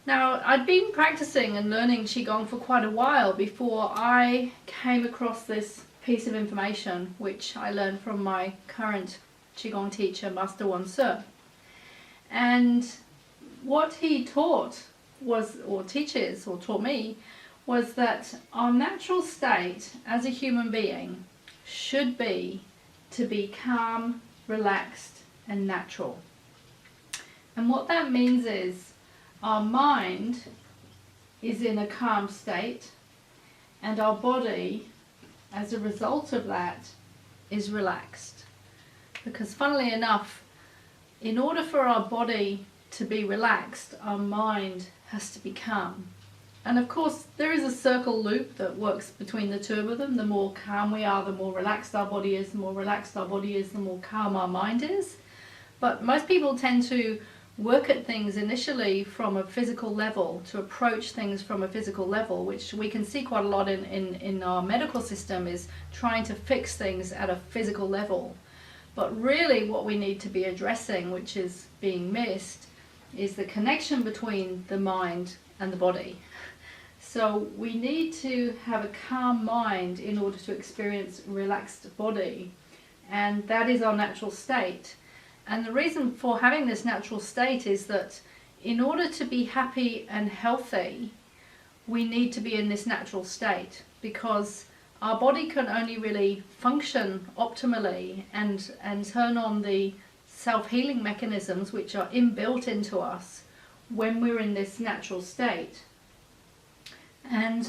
Now, I'd been practicing and learning Qigong for quite a while before I came across this piece of information, which I learned from my current Qigong teacher, Master Wan Se. And what he taught was, or teaches, or taught me, was that our natural state as a human being should be to be calm, relaxed, and natural. And what that means is our mind is in a calm state, and our body, as a result of that, is relaxed. Because funnily enough, in order for our body to be relaxed, our mind has to be calm. And of course, there is a circle loop that works between the two of them. The more calm we are, the more relaxed our body is. The more relaxed our body is, the more calm our mind is. But most people tend to work at things initially from a physical level, to approach things from a physical level, which we can see quite a lot in our medical system, is trying to fix things at a physical level. But really what we need to be addressing, which is being missed, is the connection between the mind and the body. So we need to have a calm mind in order to experience a relaxed body, and that is our natural state. And the reason for having this natural state is that in order to be happy and healthy, we need to be in this natural state, because our body can only really function optimally and turn on the self-healing mechanisms which are inbuilt into us when we're in this natural state. And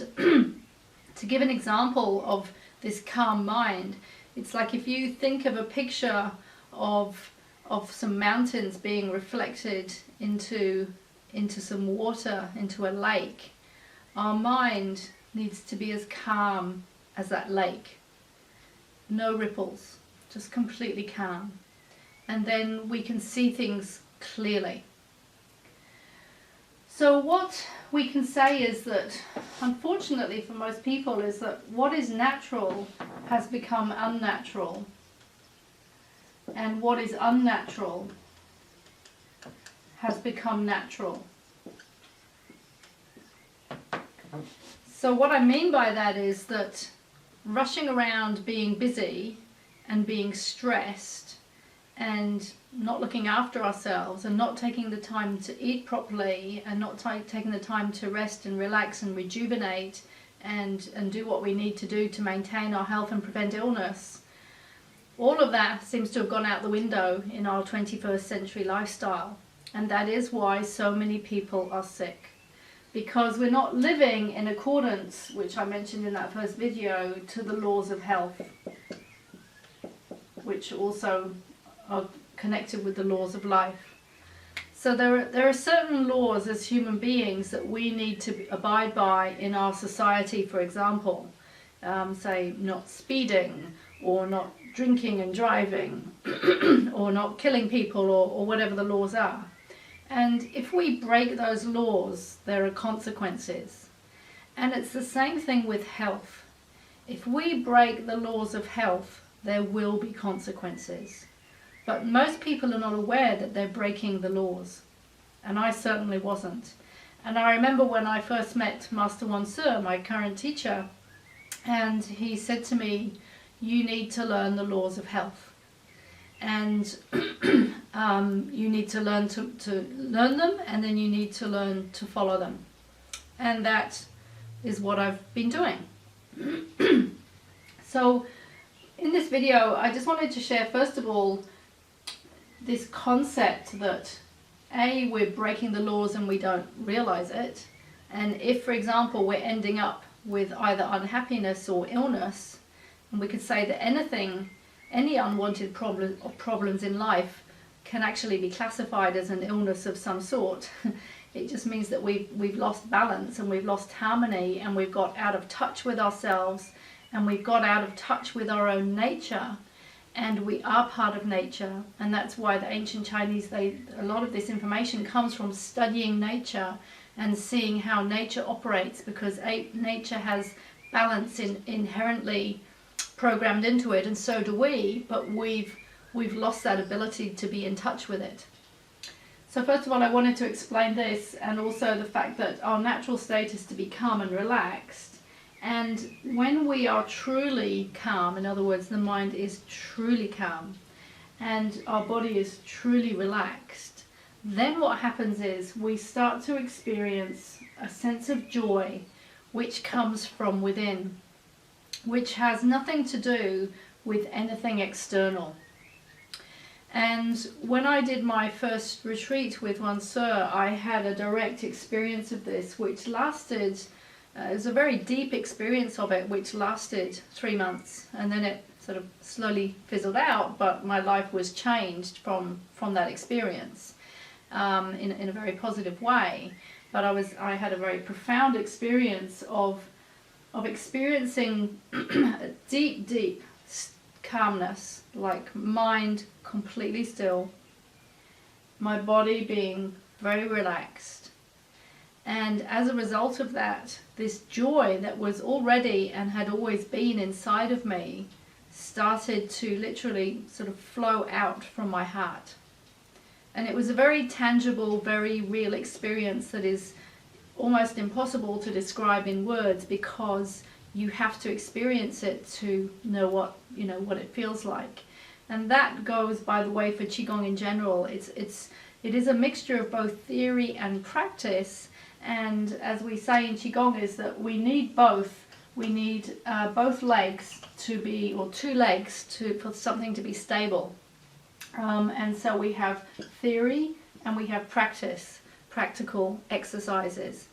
to give an example of this calm mind, it's like if you think of a picture of some mountains being reflected into some water, into a lake. Our mind needs to be as calm as that lake. No ripples, just completely calm. And then we can see things clearly. So what we can say is that, unfortunately for most people, is that what is natural has become unnatural, and what is unnatural has become natural. So what I mean by that is that rushing around, being busy and being stressed and not looking after ourselves and not taking the time to eat properly and not taking the time to rest and relax and rejuvenate and do what we need to do to maintain our health and prevent illness, all of that seems to have gone out the window in our 21st century lifestyle. And that is why so many people are sick. Because we're not living in accordance, which I mentioned in that first video, to the laws of health, which also are connected with the laws of life. So there are certain laws as human beings that we need to abide by in our society, for example. Say not speeding, or not drinking and driving, or not killing people, or whatever the laws are. And if we break those laws, there are consequences. And it's the same thing with health. If we break the laws of health, there will be consequences. But most people are not aware that they're breaking the laws. And I certainly wasn't. And I remember when I first met Master Wan Se, my current teacher, and he said to me, you need to learn the laws of health. And you need to learn to learn them, and then you need to learn to follow them. And that is what I've been doing. So in this video, I just wanted to share, first of all, this concept that A, we're breaking the laws and we don't realize it. And if, for example, we're ending up with either unhappiness or illness, and we could say that any unwanted problems in life can actually be classified as an illness of some sort. It just means that we've lost balance and we've lost harmony, and we've got out of touch with ourselves, and we've got out of touch with our own nature, and we are part of nature. And that's why the ancient Chinese, a lot of this information comes from studying nature and seeing how nature operates, because nature has balance inherently programmed into it, and so do we, but we've lost that ability to be in touch with it. So first of all, I wanted to explain this, and also the fact that our natural state is to be calm and relaxed. And when we are truly calm, in other words, the mind is truly calm and our body is truly relaxed, then what happens is we start to experience a sense of joy which comes from within, which has nothing to do with anything external. And when I did my first retreat with Wan Sir, I had a direct experience of this, which lasted, it was a very deep experience of it, which lasted 3 months. And then it sort of slowly fizzled out, but my life was changed from that experience in a very positive way. But I had a very profound experience of experiencing deep calmness, like mind completely still, my body being very relaxed, and as a result of that, this joy that was already and had always been inside of me started to literally sort of flow out from my heart. And it was a very tangible, very real experience that is almost impossible to describe in words, because you have to experience it to know what it feels like. And that goes, by the way, for Qigong in general. It is a mixture of both theory and practice. And as we say in Qigong, is that we need both. We need both legs to be, or 2 legs for something to be stable. And so we have theory and we have practice, practical exercises.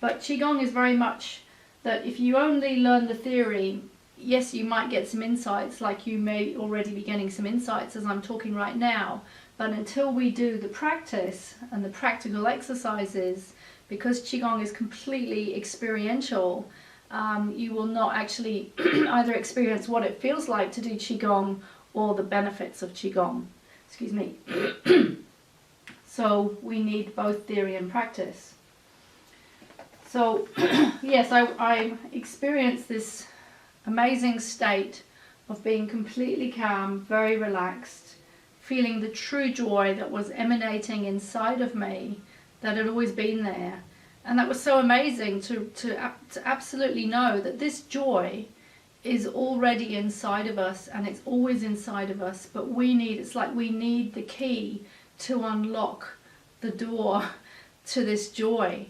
But Qigong is very much that if you only learn the theory, yes, you might get some insights, like you may already be getting some insights as I'm talking right now, but until we do the practice and the practical exercises, because Qigong is completely experiential, you will not actually either experience what it feels like to do Qigong or the benefits of Qigong. Excuse me. So we need both theory and practice. So yes, I experienced this amazing state of being completely calm, very relaxed, feeling the true joy that was emanating inside of me, that had always been there. And that was so amazing to absolutely know that this joy is already inside of us, and it's always inside of us, but it's like we need the key to unlock the door to this joy.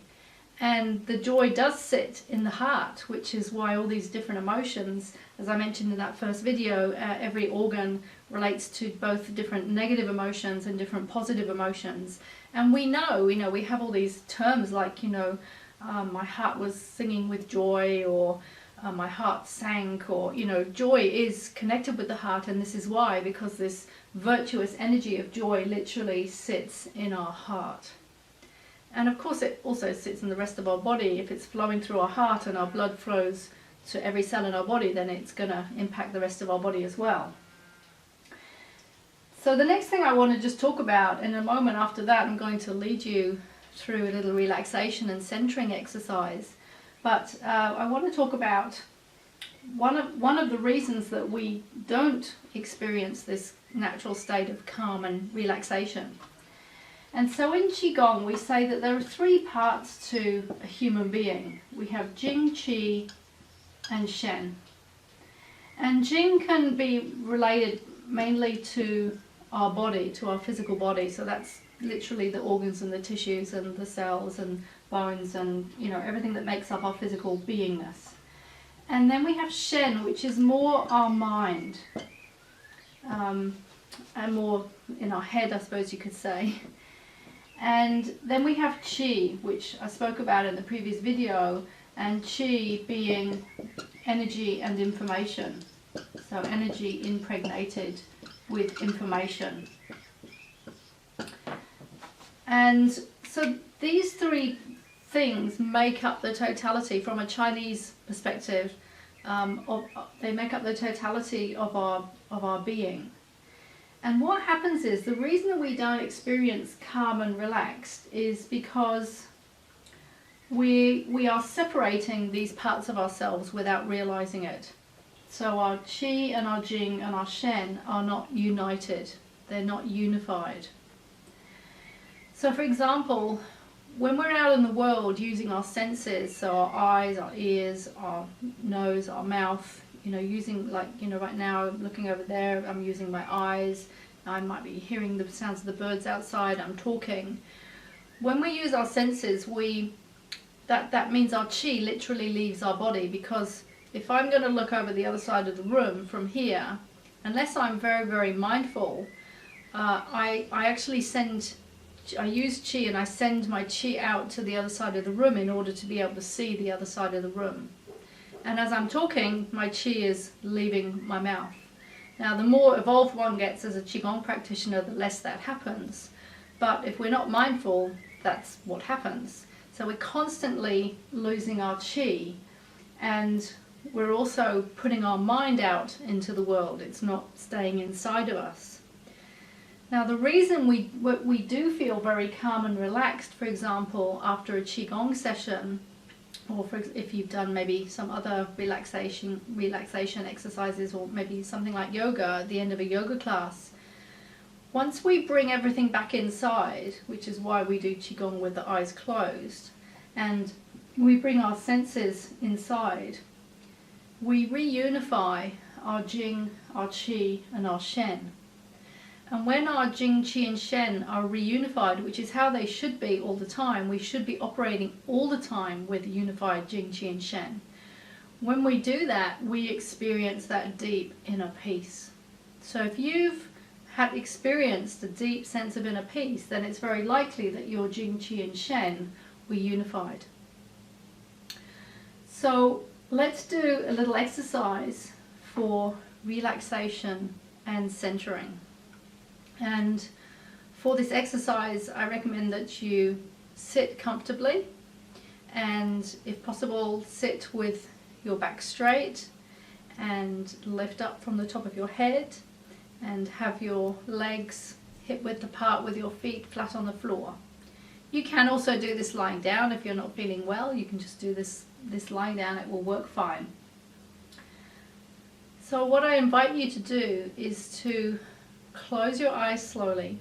And the joy does sit in the heart, which is why all these different emotions, as I mentioned in that first video, every organ relates to both different negative emotions and different positive emotions. And we know, we have all these terms like, my heart was singing with joy, or my heart sank, or, joy is connected with the heart. And this is why, because this virtuous energy of joy literally sits in our heart. And of course it also sits in the rest of our body. If it's flowing through our heart and our blood flows to every cell in our body, then it's going to impact the rest of our body as well. So the next thing I want to just talk about, in a moment after that I'm going to lead you through a little relaxation and centering exercise. But I want to talk about one of the reasons that we don't experience this natural state of calm and relaxation. And so in Qigong we say that there are 3 parts to a human being. We have Jing, Qi and Shen. And Jing can be related mainly to our body, to our physical body. So that's literally the organs and the tissues and the cells and bones and everything that makes up our physical beingness. And then we have Shen, which is more our mind, and more in our head, I suppose you could say. And then we have Qi, which I spoke about in the previous video, and Qi being energy and information. So energy impregnated with information. And so these 3 things make up the totality, from a Chinese perspective, they make up the totality of our being. And what happens is, the reason that we don't experience calm and relaxed is because we are separating these parts of ourselves without realizing it. So our Qi and our Jing and our Shen are not united. They're not unified. So for example, when we're out in the world using our senses, so our eyes, our ears, our nose, our mouth, using, like, right now I'm looking over there, I'm using my eyes, I might be hearing the sounds of the birds outside, I'm talking. When we use our senses, that means our chi literally leaves our body, because if I'm going to look over the other side of the room from here, unless I'm very, very mindful, I use chi and I send my chi out to the other side of the room in order to be able to see the other side of the room. And as I'm talking, my chi is leaving my mouth. Now, the more evolved one gets as a Qigong practitioner, the less that happens. But if we're not mindful, that's what happens. So we're constantly losing our chi, and we're also putting our mind out into the world. It's not staying inside of us. Now, the reason we do feel very calm and relaxed, for example, after a Qigong session, or if you've done maybe some other relaxation exercises, or maybe something like yoga at the end of a yoga class, once we bring everything back inside, which is why we do Qigong with the eyes closed, and we bring our senses inside, we reunify our Jing, our Qi, and our Shen. And when our Jing, Qi and Shen are reunified, which is how they should be all the time, we should be operating all the time with unified Jing, Qi and Shen. When we do that, we experience that deep inner peace. So if you've had experienced a deep sense of inner peace, then it's very likely that your Jing, Qi and Shen were unified. So let's do a little exercise for relaxation and centering. And for this exercise, I recommend that you sit comfortably, and if possible, sit with your back straight and lift up from the top of your head, and have your legs hip-width apart with your feet flat on the floor. You can also do this lying down. If you're not feeling well, you can just do this lying down. It will work fine. So what I invite you to do is to close your eyes slowly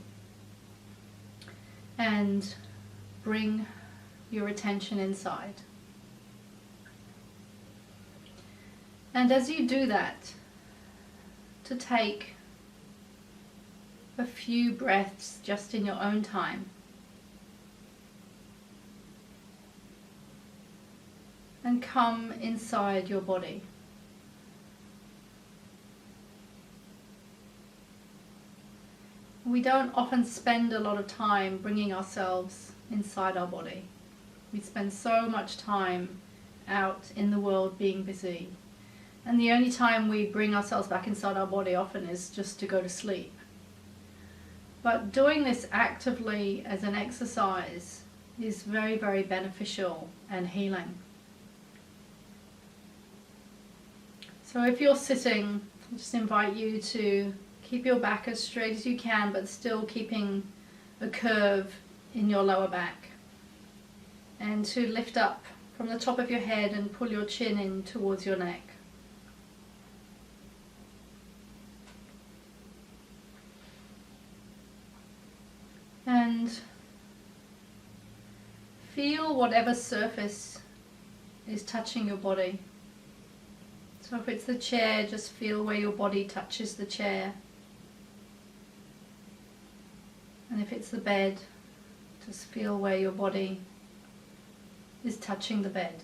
and bring your attention inside. And as you do that, to take a few breaths just in your own time. And come inside your body. We don't often spend a lot of time bringing ourselves inside our body. We spend so much time out in the world being busy. And the only time we bring ourselves back inside our body often is just to go to sleep. But doing this actively as an exercise is very, very beneficial and healing. So if you're sitting, I just invite you to keep your back as straight as you can, but still keeping a curve in your lower back. And to lift up from the top of your head and pull your chin in towards your neck. And feel whatever surface is touching your body. So if it's the chair, just feel where your body touches the chair. And if it's the bed, just feel where your body is touching the bed.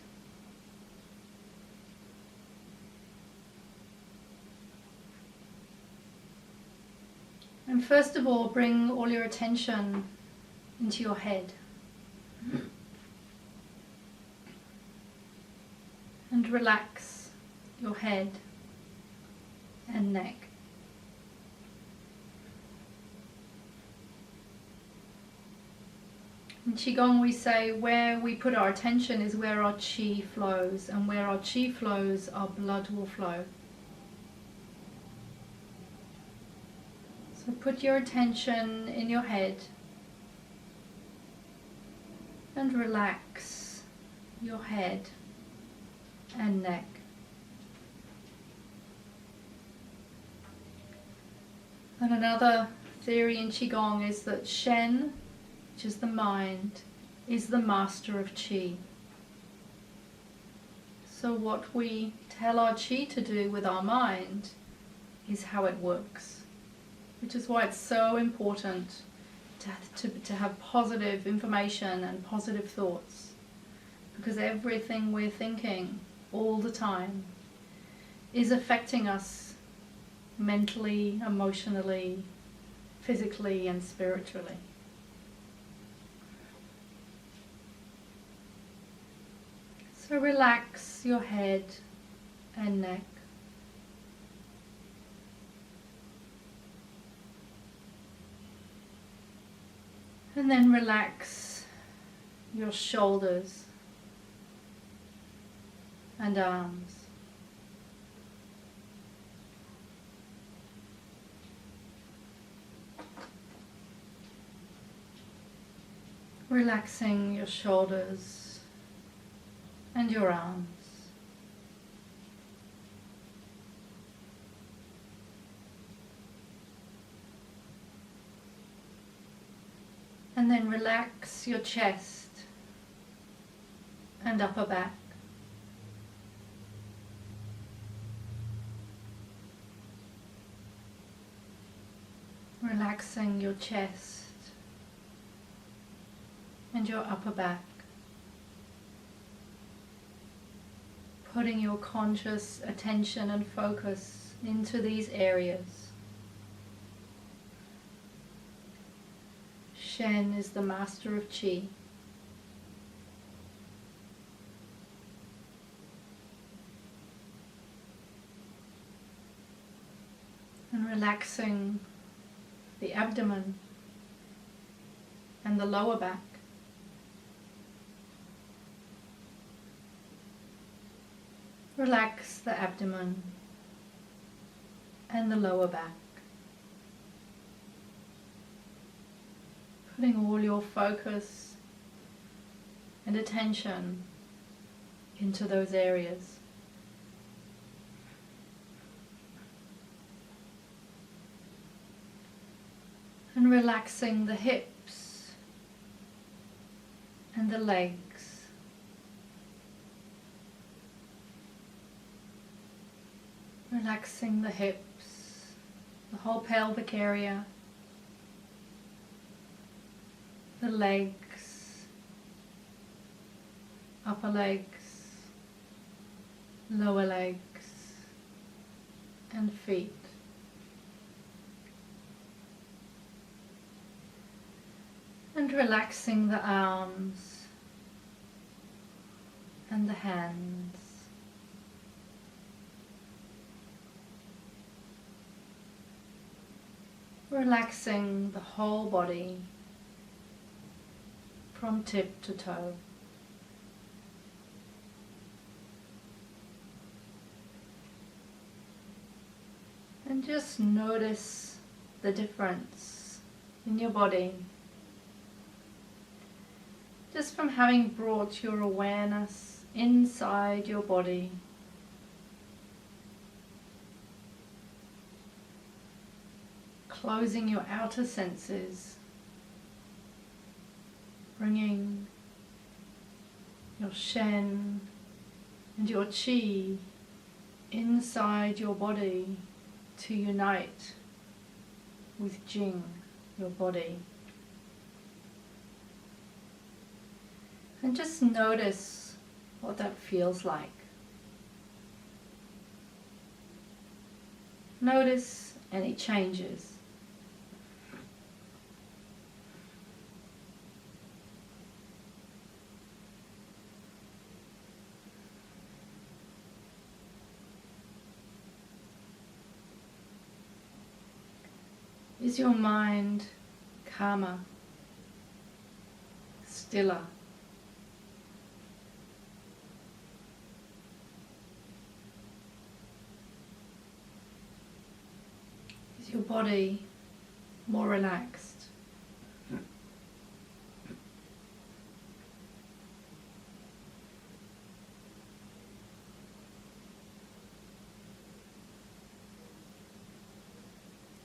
And first of all, bring all your attention into your head. And relax your head and neck. In Qigong we say where we put our attention is where our Qi flows, and where our Qi flows, our blood will flow. So put your attention in your head and relax your head and neck. And another theory in Qigong is that Shen, which is the mind, is the master of Qi. So what we tell our Qi to do with our mind is how it works, which is why it's so important to have positive information and positive thoughts, because everything we're thinking all the time is affecting us mentally, emotionally, physically and spiritually. So relax your head and neck. And then relax your shoulders and arms. Relaxing your shoulders and your arms. And then relax your chest and upper back. Relaxing your chest and your upper back. Putting your conscious attention and focus into these areas. Shen is the master of Qi. And relaxing the abdomen and the lower back. Relax the abdomen and the lower back. Putting all your focus and attention into those areas. And relaxing the hips and the legs. Relaxing the hips, the whole pelvic area, the legs, upper legs, lower legs, and feet. And relaxing the arms and the hands. Relaxing the whole body from tip to toe. And just notice the difference in your body. Just from having brought your awareness inside your body. Closing your outer senses. Bringing your Shen and your Qi inside your body to unite with Jing, your body. And just notice what that feels like. Notice any changes. Is your mind calmer, stiller? Is your body more relaxed?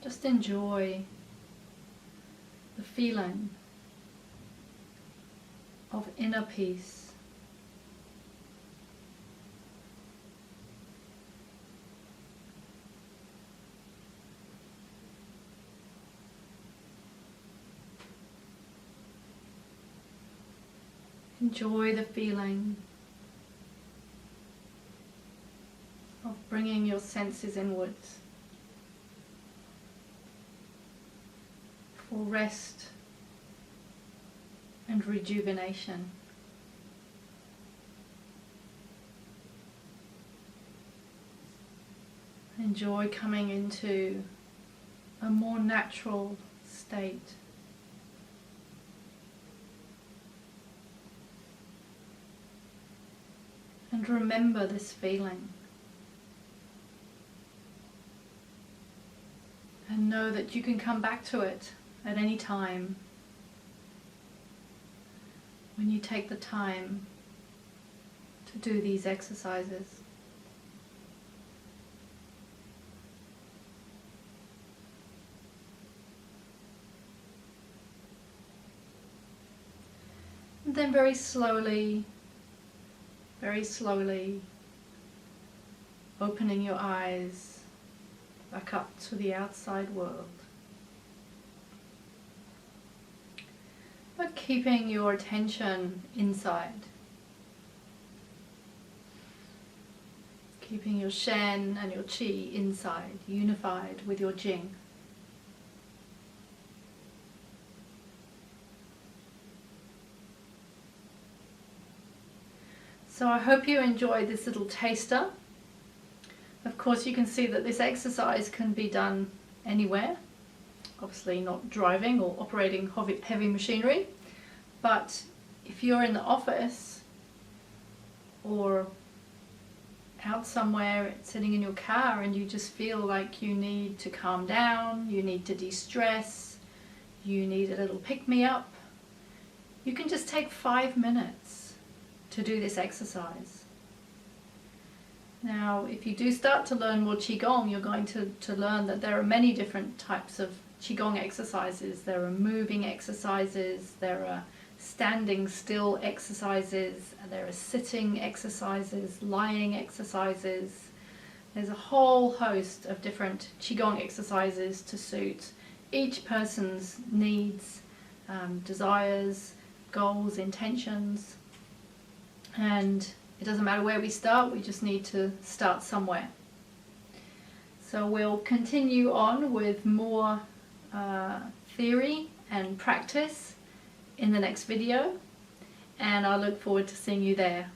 Just enjoy the feeling of inner peace. Enjoy the feeling of bringing your senses inwards for rest and rejuvenation. Enjoy coming into a more natural state. And remember this feeling. And know that you can come back to it at any time when you take the time to do these exercises. And then very slowly, opening your eyes back up to the outside world. But keeping your attention inside. Keeping your Shen and your Qi inside, unified with your Jing. So I hope you enjoyed this little taster. Of course, you can see that this exercise can be done anywhere. Obviously not driving or operating heavy machinery, but if you're in the office or out somewhere sitting in your car and you just feel like you need to calm down, you need to de-stress, you need a little pick-me-up, you can just take 5 minutes to do this exercise. Now, if you do start to learn more Qigong, you're going to learn that there are many different types of Qigong exercises. There are moving exercises, there are standing still exercises, there are sitting exercises, lying exercises. There's a whole host of different Qigong exercises to suit each person's needs, desires, goals, intentions. And it doesn't matter where we start, we just need to start somewhere. So we'll continue on with more theory and practice in the next video, and I look forward to seeing you there.